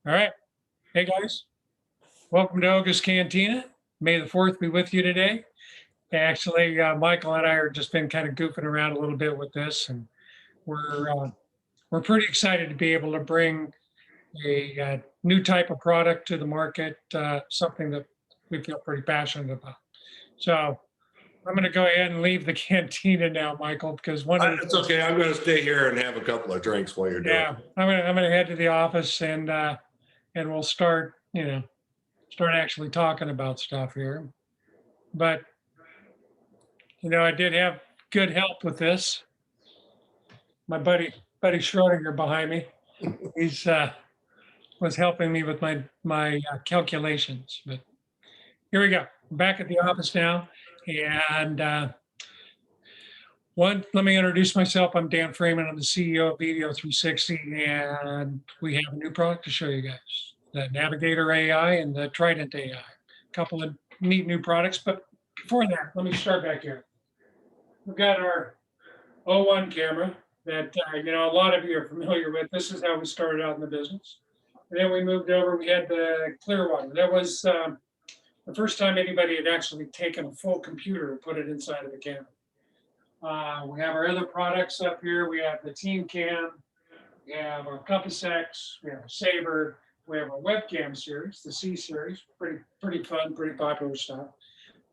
All right. Hey, guys. Welcome to Oga's Cantina. May the 4th be with you today. Actually, Michael and I are just been kind of goofing around a little bit with this, and we're uh, we're pretty excited to be able to bring a new type of product to the market, something that we feel pretty passionate about. So I'm going to go ahead and leave the cantina now, Michael, because one of the It's okay. I'm going to stay here and have a couple of drinks while you're doing it. yeah, I'm gonna head to the office and we'll start actually talking about stuff here. But I did have good help with this. My buddy Schrodinger behind me, he's was helping me with my calculations. But here we go. I'm back at the office now, and let me introduce myself. I'm Dan Freeman. I'm the CEO of Video 360, and we have a new product to show you guys: the Navigator AI and the Trident AI. A couple of neat new products, but before that, let me start back here. We've got our O1 camera that a lot of you are familiar with. This is how we started out in the business. And then we moved over. We had the Clearwater. That was the first time anybody had actually taken a full computer and put it inside of the camera. We have our other products up here. We have the Team Cam. We have our Compass X. We have a Saber. We have our webcam series, the C series. Pretty fun, pretty popular stuff.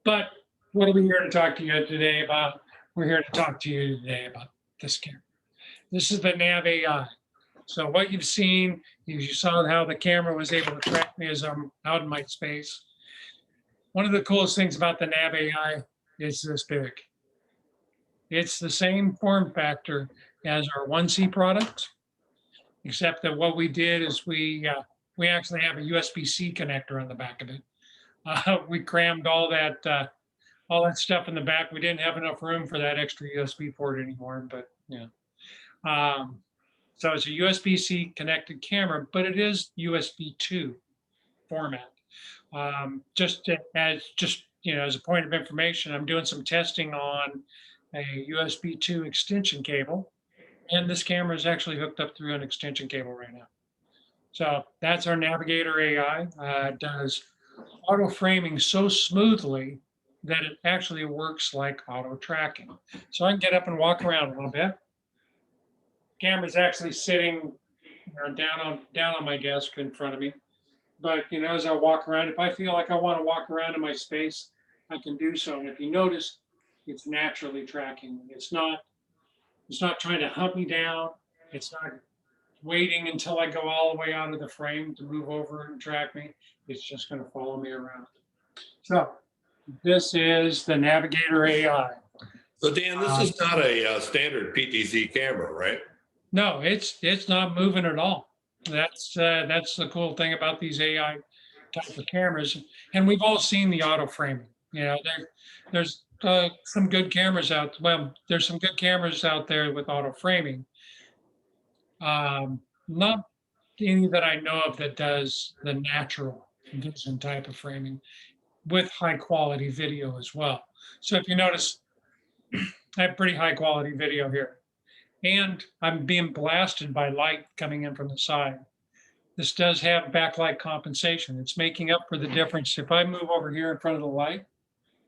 But what are we here to talk to you today about? We're here to talk to you today about this camera. This is the NavAI. So what you've seen is you saw how the camera was able to track me as I'm out in my space. One of the coolest things about the NavAI is this big. It's the same form factor as our 1C product, except that what we did is we actually have a USB-C connector on the back of it. We crammed all that stuff in the back. We didn't have enough room for that extra USB port anymore, but so it's a USB-C connected camera, but it is USB 2 format. Just as a point of information, I'm doing some testing on a USB 2 extension cable, and this camera is actually hooked up through an extension cable right now. So that's our Navigator AI. It does auto framing so smoothly that it actually works like auto tracking. So I can get up and walk around a little bit. Camera's actually sitting down on my desk in front of me. But as I walk around, if I feel like I want to walk around in my space, I can do so. And if you notice, it's naturally tracking. It's not trying to hunt me down. It's not waiting until I go all the way out of the frame to move over and track me. It's just going to follow me around. So this is the Navigator AI. So Dan, this is not a standard PTZ camera, right? No, it's not moving at all. That's the cool thing about these AI type of cameras. And we've all seen the auto framing. There's some good cameras out. Well, there's some good cameras out there with auto framing. Not any that I know of that does the natural vision type of framing with high quality video as well. So if you notice, I have pretty high quality video here, and I'm being blasted by light coming in from the side. This does have backlight compensation. It's making up for the difference. If I move over here in front of the light,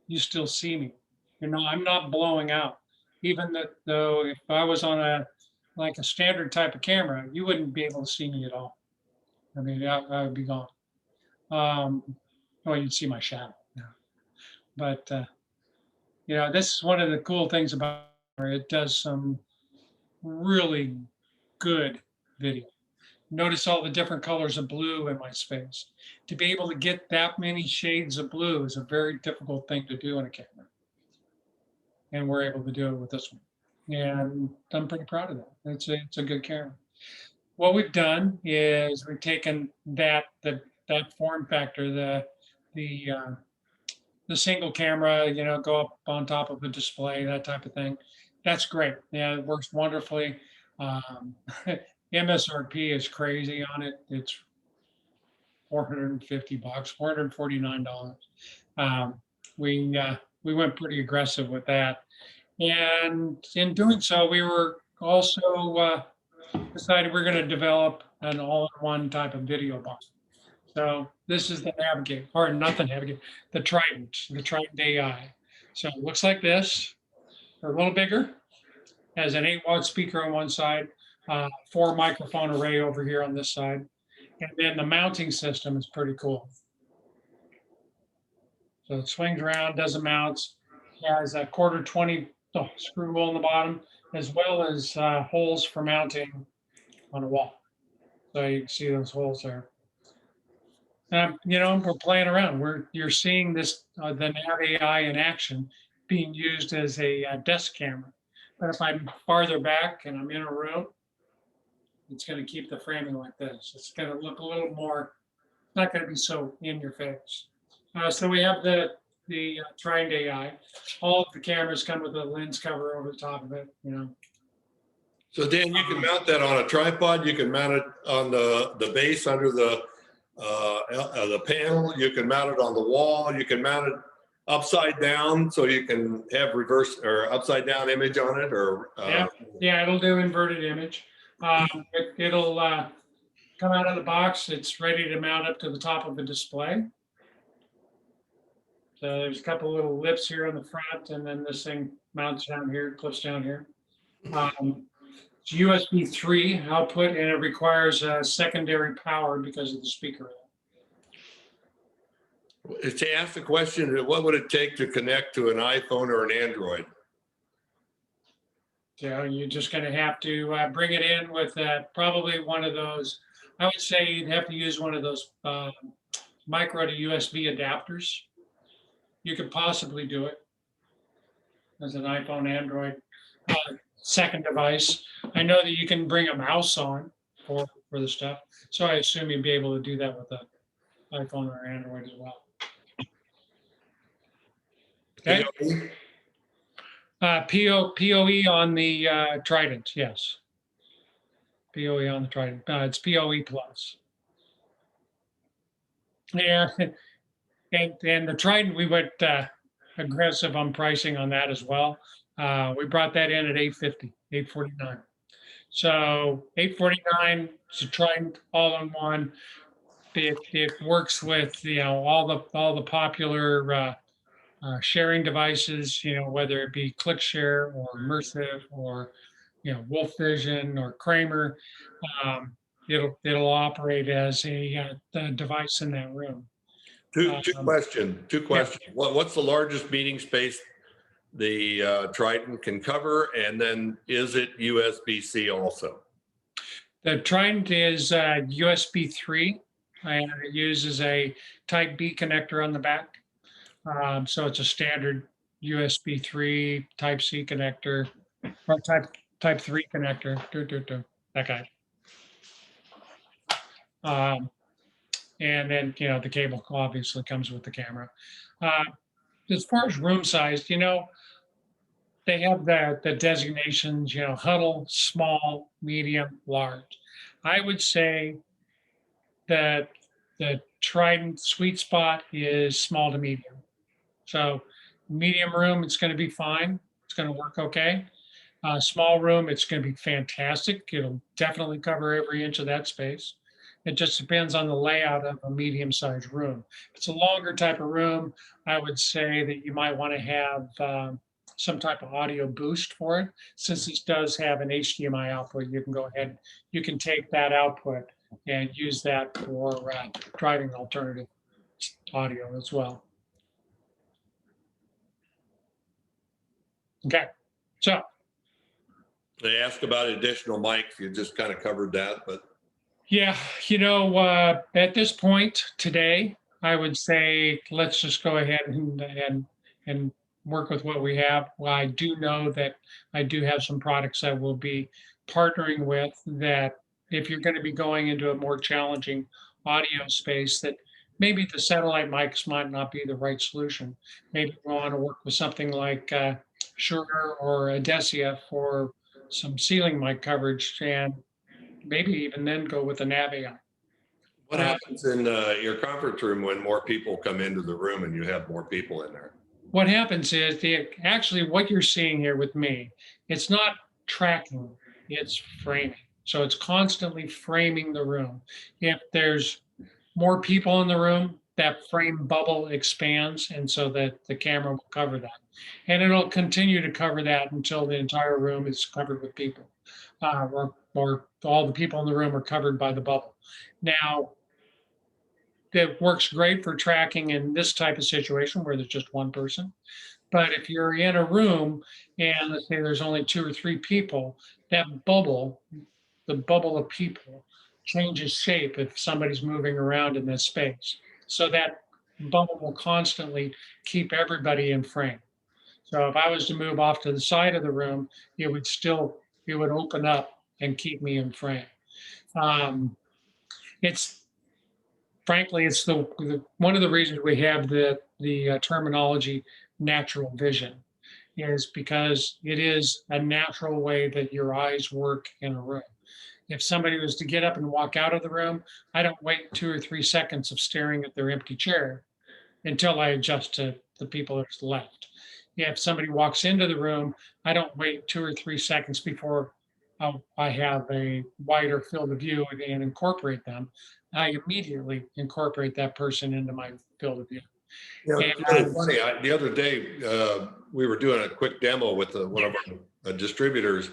you still see me. I'm not blowing out. Even though if I was on a standard type of camera, you wouldn't be able to see me at all. I mean, I would be gone. You'd see my shadow. Yeah. But this is one of the cool things about it. It does some really good video. Notice all the different colors of blue in my space. To be able to get that many shades of blue is a very difficult thing to do in a camera. And we're able to do it with this one. And I'm pretty proud of that. It's a good camera. What we've done is we've taken that form factor, the single camera, go up on top of a display, that type of thing. That's great. Yeah, it works wonderfully. MSRP is crazy on it. It's $450, $449. We went pretty aggressive with that, and in doing so, we were also decided we're going to develop an all-in-one type of video box. So this is the Navigator, or not the Navigator, the Trident AI. So it looks like this, or a little bigger, has an 8-watt speaker on one side, 4 microphone array over here on this side. And then the mounting system is pretty cool. So it swings around, does a mounts, has a 1/4 20 screw hole in the bottom, as well as holes for mounting on a wall. So you can see those holes there. We're playing around. You're seeing this the NavAI in action being used as a desk camera. But if I'm farther back and I'm in a room, it's going to keep the framing like this. It's going to look a little more. It's not going to be so in your face. So we have the Trident AI. All of the cameras come with a lens cover over the top of it. So Dan, you can mount that on a tripod. You can mount it on the base under the panel. You can mount it on the wall. You can mount it upside down, so you can have reverse or upside down image on it. Or yeah, it'll do inverted image. It'll come out of the box. It's ready to mount up to the top of the display. So there's a couple little lips here on the front, and then this thing mounts down here, clips down here. It's USB 3 output, and it requires secondary power because of the speaker. To ask the question, what would it take to connect to an iPhone or an Android? So you're just going to have to bring it in with probably one of those. I would say you'd have to use one of those micro to USB adapters. You could possibly do it as an iPhone, Android second device. I know that you can bring a mouse on for the stuff. So I assume you'd be able to do that with an iPhone or Android as well. Okay. PoE on the Trident, yes. PoE on the Trident. It's PoE plus. Yeah, and the Trident, we went aggressive on pricing on that as well. We brought that in at $850, $849. So $849 is a Trident all-in-one. It works with all the popular sharing devices, whether it be ClickShare or Immersive or Wolf Vision or Kramer. It'll operate as a device in that room. Two questions. Yeah. What's the largest meeting space the Trident can cover, and then is it USB-C also? The Trident is USB 3, and it uses a Type B connector on the back. So it's a standard USB 3 Type C connector, or Type 3 connector. That guy. And then the cable obviously comes with the camera. As far as room size, they have the designations, huddle, small, medium, large. I would say that the Trident sweet spot is small to medium. So medium room, it's going to be fine. It's going to work okay. Small room, it's going to be fantastic. It'll definitely cover every inch of that space. It just depends on the layout of a medium-sized room. If it's a longer type of room, I would say that you might want to have some type of audio boost for it. Since this does have an HDMI output, you can go ahead, you can take that output and use that for driving alternative audio as well. Okay, so. They asked about additional mics. You just kind of covered that, but. Yeah, at this point today, I would say let's just go ahead and work with what we have. Well, I do know that I do have some products that we'll be partnering with that if you're going to be going into a more challenging audio space, that maybe the satellite mics might not be the right solution. Maybe we want to work with something like Shure or Adesia for some ceiling mic coverage, and maybe even then go with the NavAI. What happens in your conference room when more people come into the room and you have more people in there? What happens is actually what you're seeing here with me, it's not tracking, it's framing. So it's constantly framing the room. If there's more people in the room, that frame bubble expands, and so that the camera will cover that. And it'll continue to cover that until the entire room is covered with people, or all the people in the room are covered by the bubble. Now, that works great for tracking in this type of situation where there's just one person. But if you're in a room and let's say there's only 2 or 3 people, that bubble, the bubble of people, changes shape if somebody's moving around in this space. So that bubble will constantly keep everybody in frame. So if I was to move off to the side of the room, it would open up and keep me in frame. Um, it's frankly, it's one of the reasons we have the terminology natural vision is because it is a natural way that your eyes work in a room. If somebody was to get up and walk out of the room, I don't wait 2 or 3 seconds of staring at their empty chair until I adjust to the people that's left. If somebody walks into the room, I don't wait 2 or 3 seconds before I have a wider field of view and incorporate them. I immediately incorporate that person into my field of view. It's really funny. The other day, we were doing a quick demo with one of our distributors,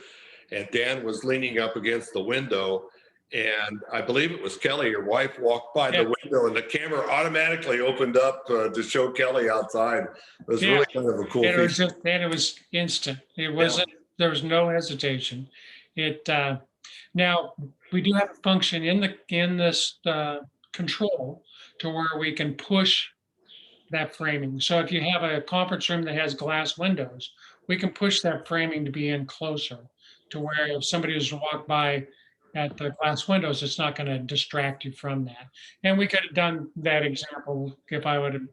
and Dan was leaning up against the window. And I believe it was Kelly, your wife, walked by the window, and the camera automatically opened up to show Kelly outside. It was really kind of a cool feature. It was instant. It wasn't. There was no hesitation. It now we do have a function in this control to where we can push that framing. So if you have a conference room that has glass windows, we can push that framing to be in closer to where if somebody was to walk by at the glass windows, it's not going to distract you from that. And we could have done that example if I would have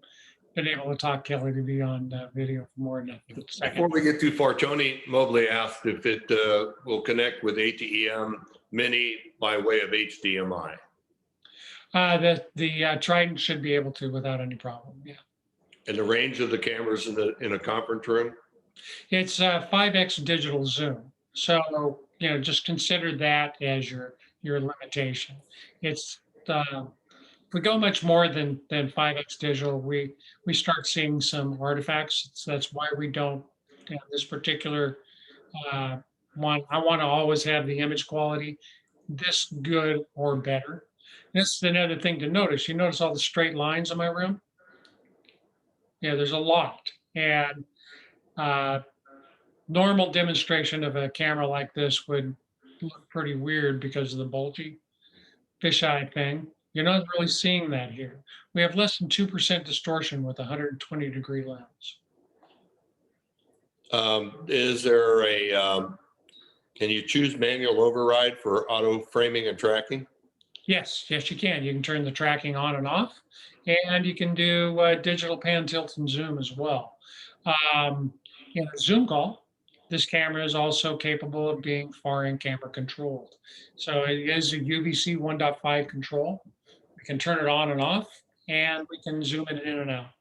been able to talk Kelly to be on video for more than a second. Before we get too far, Tony Mobley asked if it will connect with ATEM Mini by way of HDMI. The Trident should be able to without any problem. Yeah. And the range of the cameras in a conference room? It's 5x digital zoom. So, just consider that as your limitation. It's if we go much more than 5x digital, we start seeing some artifacts. So that's why we don't this particular one. I want to always have the image quality this good or better. This is another thing to notice. You notice all the straight lines in my room? Yeah, there's a lot. And normal demonstration of a camera like this would look pretty weird because of the bulgy fisheye thing. You're not really seeing that here. We have less than 2% distortion with a 120-degree lens. Is there can you choose manual override for auto framing and tracking? Yes, you can. You can turn the tracking on and off, and you can do digital pan, tilt, and zoom as well. In a Zoom call, this camera is also capable of being far-in camera controlled. So it is a UVC 1.5 control. We can turn it on and off, and we can zoom it in and out.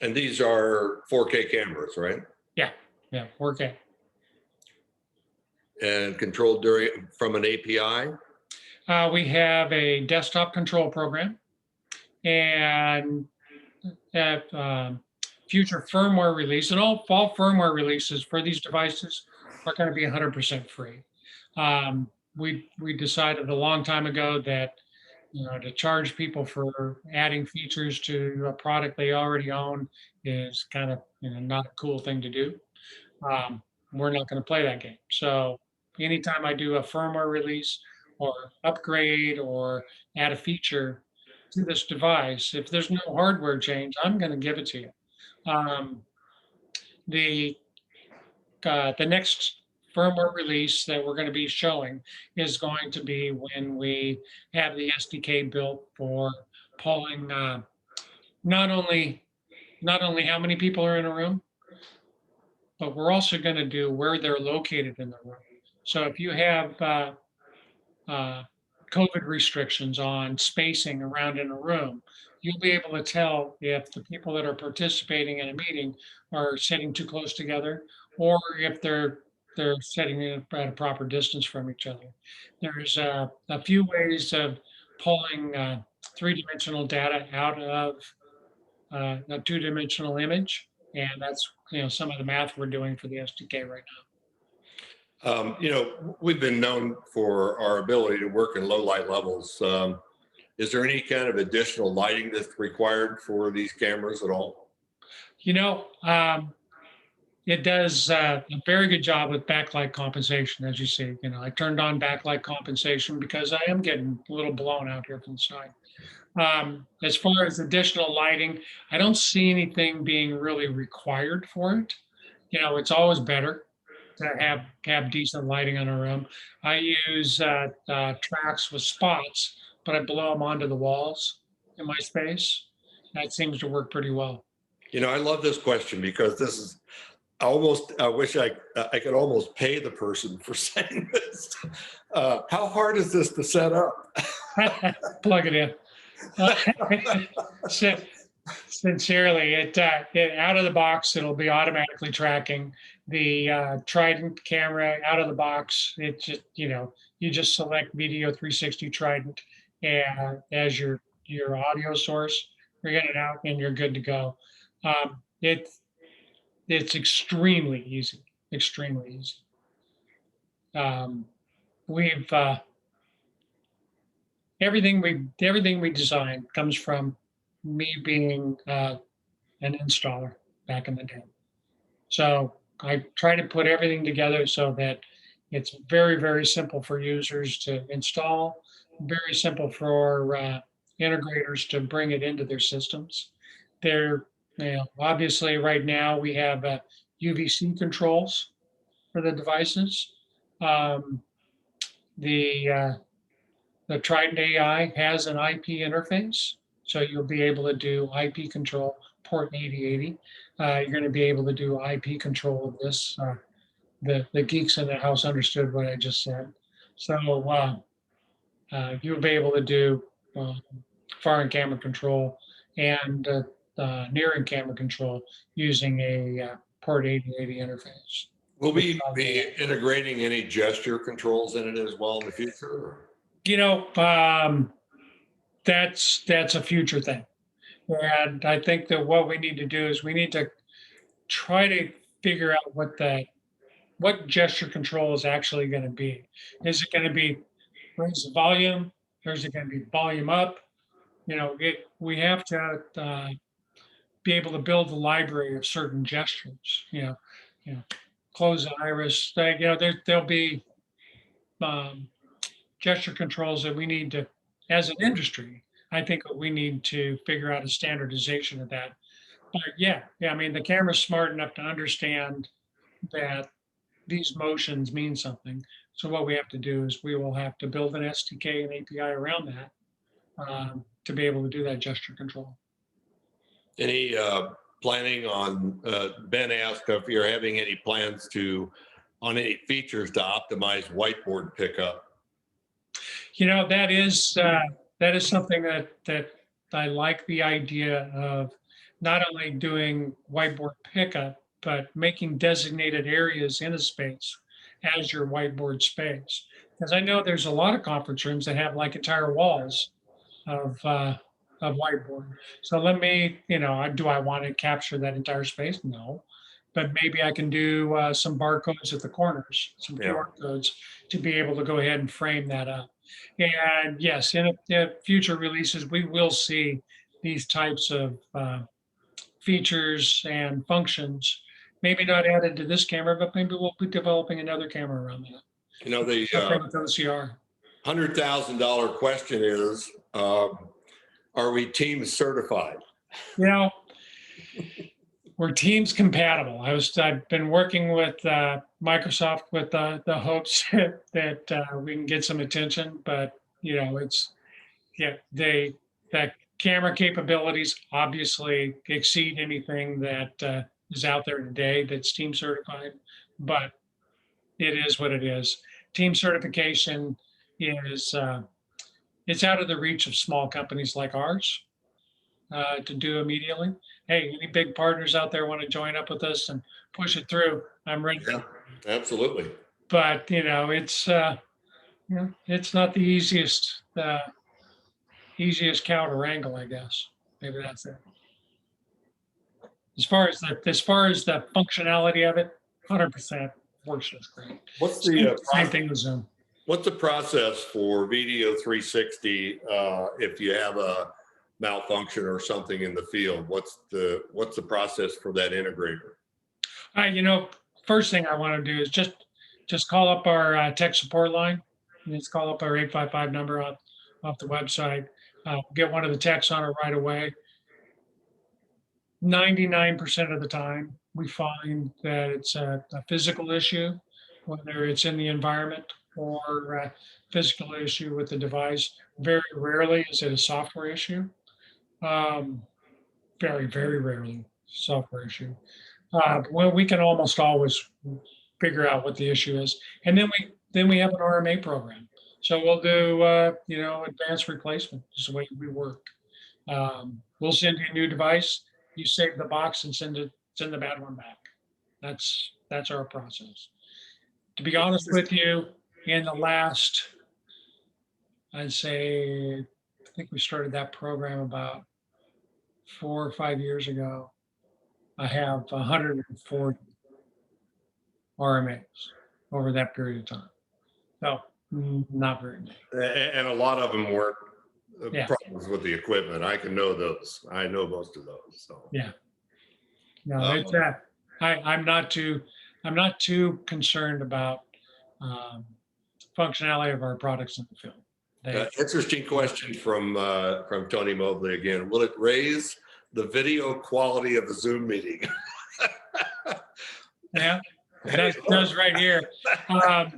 And these are 4K cameras, right? Yeah, 4K. And controlled from an API? We have a desktop control program, and future firmware release, and all fall firmware releases for these devices are going to be 100% free. We decided a long time ago that to charge people for adding features to a product they already own is kind of not a cool thing to do. We're not going to play that game. So anytime I do a firmware release or upgrade or add a feature to this device, if there's no hardware change, I'm going to give it to you. The next firmware release that we're going to be showing is going to be when we have the SDK built for pulling not only how many people are in a room, but we're also going to do where they're located in the room. So if you have COVID restrictions on spacing around in a room, you'll be able to tell if the people that are participating in a meeting are sitting too close together, or if they're they're setting it at a proper distance from each other. There's a few ways of pulling three-dimensional data out of a two-dimensional image, and that's some of the math we're doing for the SDK right We've been known for our ability to work in low light levels. Is there any kind of additional lighting that's required for these cameras at all? It does a very good job with backlight compensation, as you see. I turned on backlight compensation because I am getting a little blown out here from the side. As far as additional lighting, I don't see anything being really required for it. It's always better to have decent lighting on a room. I use tracks with spots, but I blow them onto the walls in my space. That seems to work pretty well. I love this question because this is I wish I could almost pay the person for saying this. How hard is this to set up? Plug it in. Sincerely, it out of the box, it'll be automatically tracking the Trident camera out of the box. It just, you just select Video 360 Trident and as your audio source, bring it out, and you're good to go. It's extremely easy, extremely easy. We've everything we design comes from me being an installer back in the day. So I try to put everything together so that it's very, very simple for users to install, very simple for integrators to bring it into their systems. They're, obviously right now we have UVC controls for the devices. Um, the Trident AI has an IP interface, so you'll be able to do IP control, port 8080. You're going to be able to do IP control of this. The geeks in the house understood what I just said. So you'll be able to do far in camera control and near in camera control using a port 8080 interface. Will we be integrating any gesture controls in it as well in the future? That's a future thing. And I think that what we need to do is we need to try to figure out what gesture control is actually going to be. Is it going to be raise the volume, or is it going to be volume up? We have to be able to build a library of certain gestures. Close the iris. There'll be gesture controls that we need to, as an industry, I think we need to figure out a standardization of that. But yeah, I mean, the camera's smart enough to understand that these motions mean something. So what we have to do is we will have to build an SDK and API around that to be able to do that gesture control. Any planning on, Ben asked if you're having any plans on any features to optimize whiteboard pickup. That is something that I like the idea of, not only doing whiteboard pickup, but making designated areas in a space as your whiteboard space. Because I know there's a lot of conference rooms that have like entire walls of whiteboard. So let me, do I want to capture that entire space? No. But maybe I can do some barcodes at the corners, some QR codes to be able to go ahead and frame that up. And yes, in future releases, we will see these types of features and functions, maybe not added to this camera, but maybe we'll be developing another camera around that. The OCR. $100,000 question is, are we Teams certified? We're Teams compatible. I've been working with Microsoft with the hopes that we can get some attention, but that camera capabilities obviously exceed anything that is out there today that's Team certified, but it is what it is. Team certification is it's out of the reach of small companies like ours to do immediately. Hey, any big partners out there want to join up with us and push it through? I'm ready. Yeah. Absolutely. But it's it's not the easiest cow to wrangle, I guess. Maybe that's it. As far as the functionality of it, 100% works just great. What's Same, the same thing with Zoom. what's the process for Video 360 if you have a malfunction or something in the field? What's the process for that integrator? First thing I want to do is just call up our tech support line. Just call up our 855 number off the website. Get one of the techs on it right away. 99% of the time, we find that it's a physical issue, whether it's in the environment or a physical issue with the device. Very rarely is it a software issue. Um, very, very rarely software issue. Well, we can almost always figure out what the issue is, and then we have an RMA program. So we'll do advanced replacement. Is the way we work. We'll send you a new device. You save the box and send the bad one back. That's our process. To be honest with you, in the last, I'd say, I think we started that program about 4 or 5 years ago. I have 140 RMAs over that period of time. So not very many. And a lot of them weren't Yeah. problems with the equipment. I can know those. I know most of those. So Yeah. No, it's I'm not too concerned about functionality of our products in the field. interesting question from Tony Mobley again. Will it raise the video quality of the Zoom meeting? Yeah, it does right here. A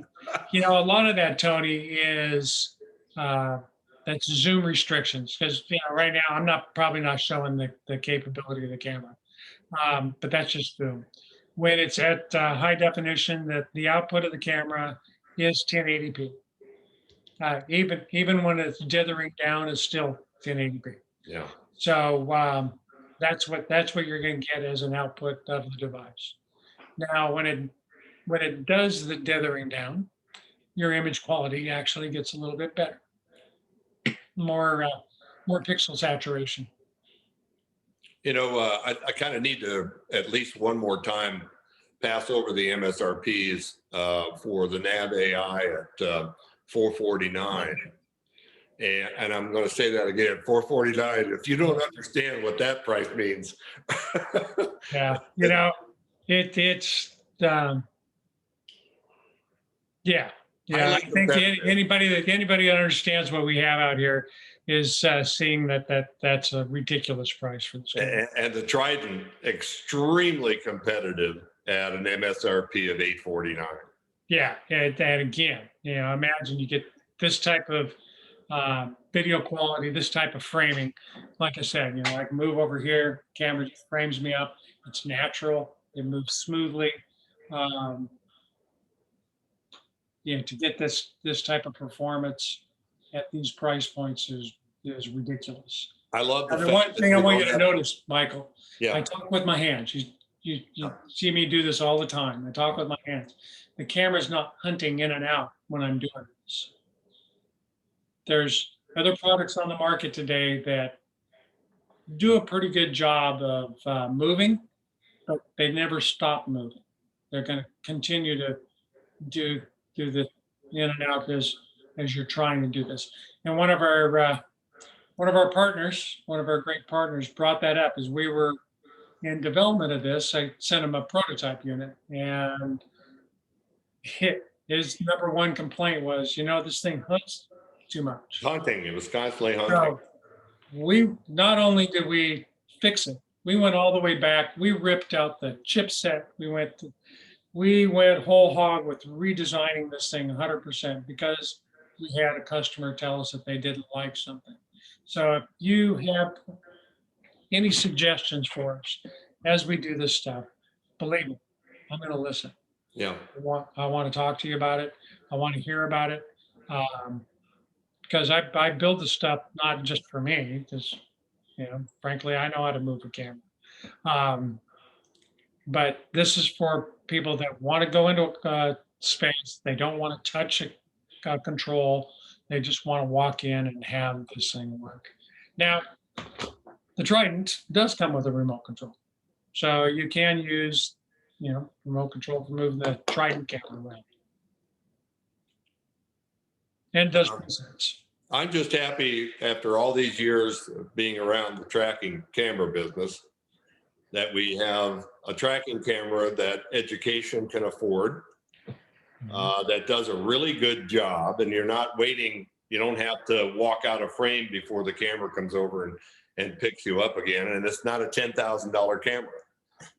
lot of that, Tony, is that's Zoom restrictions because right now I'm probably not showing the capability of the camera, but that's just Zoom. When it's at high definition, that the output of the camera is 1080p. Even when it's dithering down, it's still 1080p. Yeah. So that's what you're going to get as an output of the device. Now, when it does the dithering down, your image quality actually gets a little bit better, more pixel saturation. I kind of need to at least one more time pass over the MSRPs for the NavAI at 449. And I'm going to say that again, 449. If you don't understand what that price means. Yeah, it's I think anybody that understands what we have out here is seeing that's a ridiculous price for this. And the Trident, extremely competitive at an MSRP of 849. Yeah, and again, imagine you get this type of video quality, this type of framing. Like I said, I can move over here, camera just frames me up. It's natural. It moves smoothly. To get this type of performance at these price points is ridiculous. I love the one thing I want you to notice, Michael. Yeah. I talk with my hands. You see me do this all the time. I talk with my hands. The camera's not hunting in and out when I'm doing this. There's other products on the market today that do a pretty good job of moving, but they never stop moving. They're going to continue to do the in and out as you're trying to do this. And one of our partners, one of our great partners, brought that up as we were in development of this. I sent him a prototype unit, and his number one complaint was, this thing hunts too much. Hunting. It was constantly hunting. So we not only did we fix it, we went all the way back. We ripped out the chipset. We went whole hog with redesigning this thing 100% because we had a customer tell us that they didn't like something. So if you have any suggestions for us as we do this stuff, believe me, I'm going to listen. Yeah. I want to talk to you about it. I want to hear about it. Because I build the stuff not just for me, because frankly, I know how to move a camera. But this is for people that want to go into space. They don't want to touch a control. They just want to walk in and have this thing work. Now, the Trident does come with a remote control. So you can use, remote control to move the Trident camera around. And it does make sense. I'm just happy after all these years of being around the tracking camera business that we have a tracking camera that education can afford, that does a really good job, and you're not waiting. You don't have to walk out of frame before the camera comes over and picks you up again. And it's not a $10,000 camera.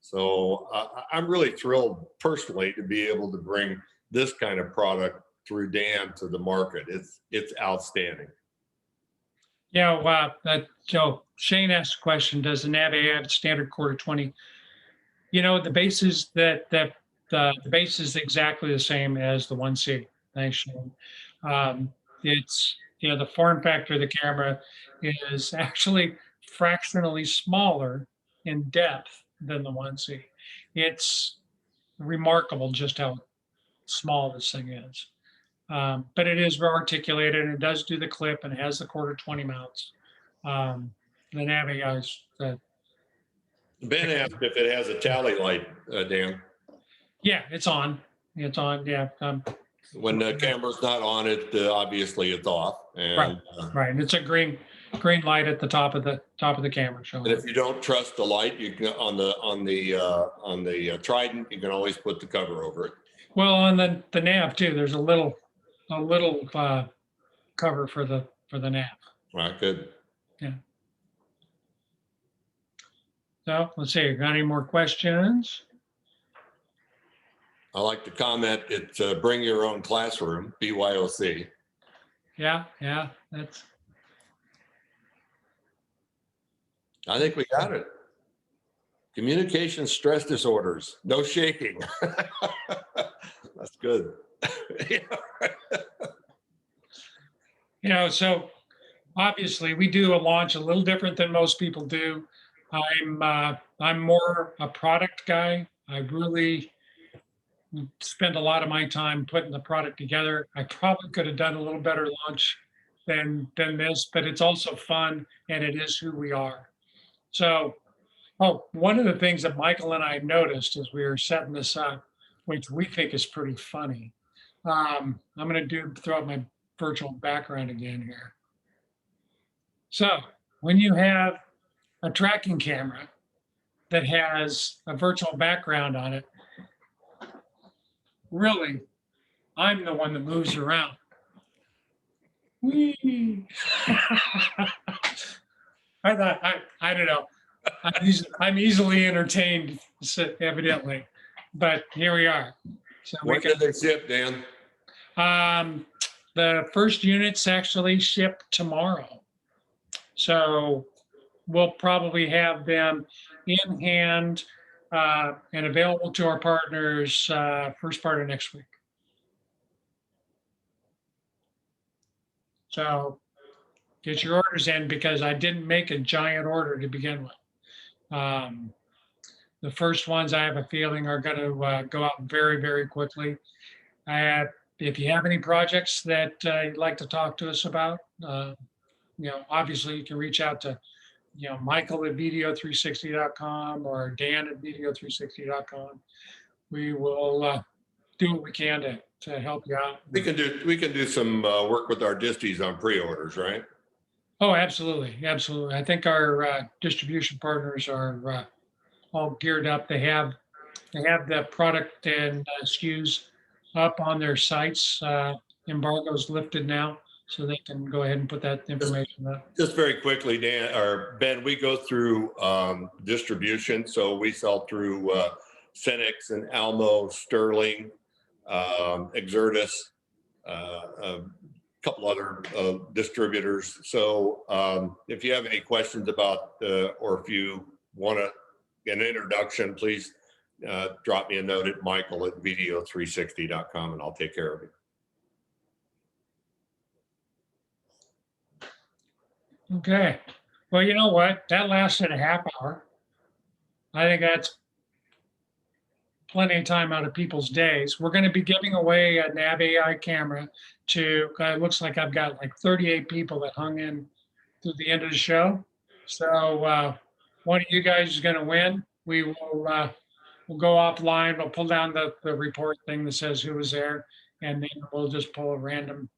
So I'm really thrilled personally to be able to bring this kind of product through Dan to the market. It's outstanding. Yeah, wow. So Shane asked a question: does the NavAI have standard quarter 20? The base is the base is exactly the same as the 1C. Thanks, Shane. It's the form factor of the camera is actually fractionally smaller in depth than the 1C. It's remarkable just how small this thing is. But it is articulated, and it does do the clip, and it has the quarter 20 mounts. The NavAI is Ben asked if it has a tally light, Dan. yeah, it's on. It's on. Yeah. When the camera's not on, it obviously it's off. And, right. And it's a green light at the top of the camera. And if you don't trust the light, you can on the Trident, you can always put the cover over it. Well, on the nav too, there's a little cover for the nav. Right. Good. Yeah. So let's see. Got any more questions? I like to comment. It's bring your own classroom, BYOC. Yeah. I think we got it. Communication stress disorders, no shaking. That's good. So obviously we do a launch a little different than most people do. I'm more a product guy. I really spend a lot of my time putting the product together. I probably could have done a little better launch than this, but it's also fun, and it is who we are. So, one of the things that Michael and I noticed as we were setting this up, which we think is pretty funny. I'm going to throw out my virtual background again here. So when you have a tracking camera that has a virtual background on it, really, I'm the one that moves around. Whee! I thought, I don't know. I'm easily entertained, evidently, but here we are. So when did they ship, Dan? The first units actually ship tomorrow. So we'll probably have them in hand and available to our partners first part of next week. So get your orders in, because I didn't make a giant order to begin with. The first ones I have a feeling are going to go out very, very quickly. If you have any projects that you'd like to talk to us about, obviously you can reach out to, Michael at video360.com or Dan at video360.com. We will do what we can to help you out. We can do some work with our disties on pre-orders, right? Oh, absolutely. Absolutely. I think our distribution partners are all geared up. They have the product and SKUs up on their sites. Embargo's lifted now, so they can go ahead and put that information up. Just very quickly, Dan or Ben, we go through distribution. So we sell through Cenex and Almo, Sterling, Exertis, a couple other distributors. So if you have any questions about, or if you want an introduction, please drop me a note at Michael at video360.com and I'll take care of it. Okay. Well, you know what? That lasted a half hour. I think plenty of time out of people's days. We're going to be giving away a NavAI camera to, it looks like I've got like 38 people that hung in through the end of the show. So one of you guys is going to win. We will we'll go offline. We'll pull down the report thing that says who was there, and then we'll just pull a random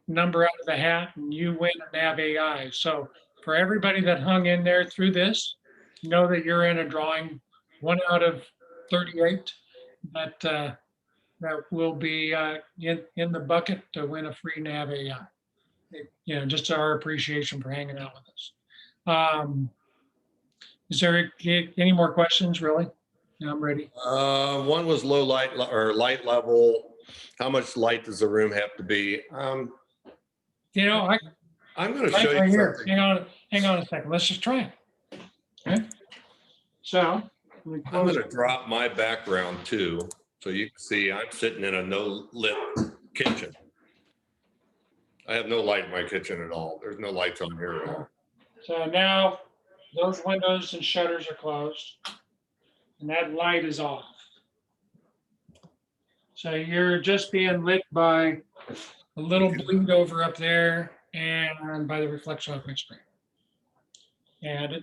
number out of the hat, and you win a NavAI. So for everybody that hung in there through this, know that you're in a drawing, 1 out of 38 that will be in the bucket to win a free NavAI. You know, just our appreciation for hanging out with us. Is there any more questions, really? No, I'm ready. One was low light or light level. How much light does the room have to be? You know, I'm going to show right you here. something. Hang on a second. Let's just try it. Okay. So I'm going to drop my background too, so you can see I'm sitting in a no lit kitchen. I have no light in my kitchen at all. There's no lights on here at all. So now those windows and shutters are closed, and that light is off. So you're just being lit by a little bleed over up there and by the reflection off my screen. And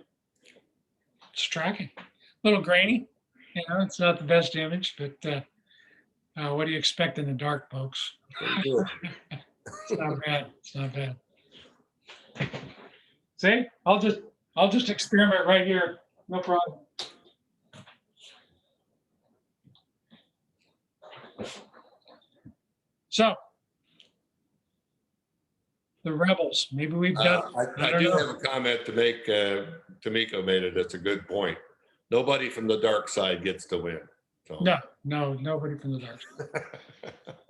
it's tracking. A little grainy. You know, it's not the best image, but what do you expect in the dark, folks? It's not bad. It's not bad. See, I'll just experiment right here. No problem. So the rebels. Maybe we've done. I do have a comment to make. Tamiko made it. That's a good point. Nobody from the dark side gets to win. So. No, nobody from the dark side.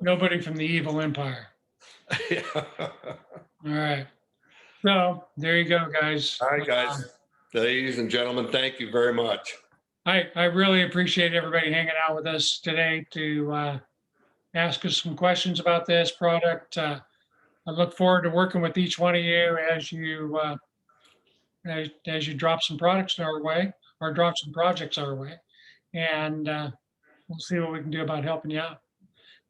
Nobody from the evil empire. Yeah. All right. So there you go, guys. All right, guys. Ladies and gentlemen, thank you very much. I really appreciate everybody hanging out with us today to ask us some questions about this product. I look forward to working with each one of you as you drop some products our way or drop some projects our way, and we'll see what we can do about helping you out.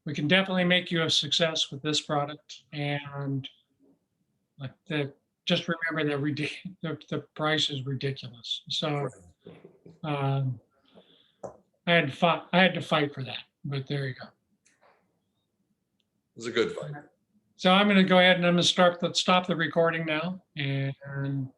We can definitely make you a success with this product, and just remember that the price is ridiculous. So I had to fight for that, but there you go. It was a good fight. So I'm going to go ahead and I'm going to stop the recording now, and